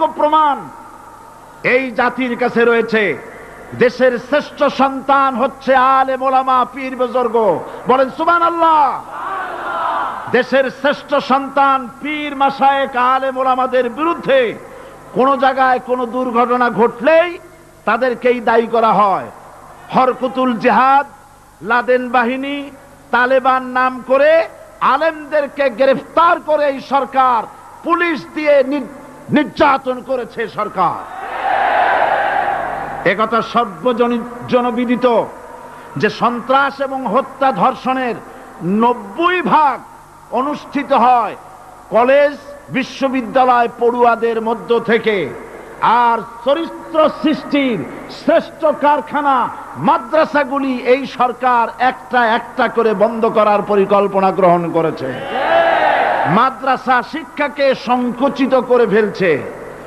প্রমাণ এই জাতির কাছে রয়েছে। দেশের শ্রেষ্ঠ সন্তান হচ্ছে আলেম ওলামা পীর বুজুর্গ, বলেন সুবহানাল্লাহ। দেশের শ্রেষ্ঠ সন্তান পীর মাশায়েখ আলেম ওলামাদের বিরুদ্ধে কোন জায়গায় কোন দুর্ঘটনা ঘটলেই তাদেরকেই দায়ী করা হয়। হরকুতুল জিহাদ, লাদেন বাহিনী, তালেবান নাম করে আলেমদেরকে গ্রেফতার করে এই সরকার পুলিশ দিয়ে নির্যাতন করেছে সরকার। একথা সর্বজনবিদিত যে সন্ত্রাস এবং হত্যা ধর্ষণের 90% অনুষ্ঠিত হয় কলেজ বিশ্ববিদ্যালয় পড়ুয়াদের মধ্য থেকে। আর চরিত্র সৃষ্টির শ্রেষ্ঠ কারখানা মাদ্রাসাগুলি এই সরকার একটা একটা করে বন্ধ করার পরিকল্পনা গ্রহণ করেছে। মাদ্রাসা শিক্ষাকে সংকুচিত করে ফেলছে।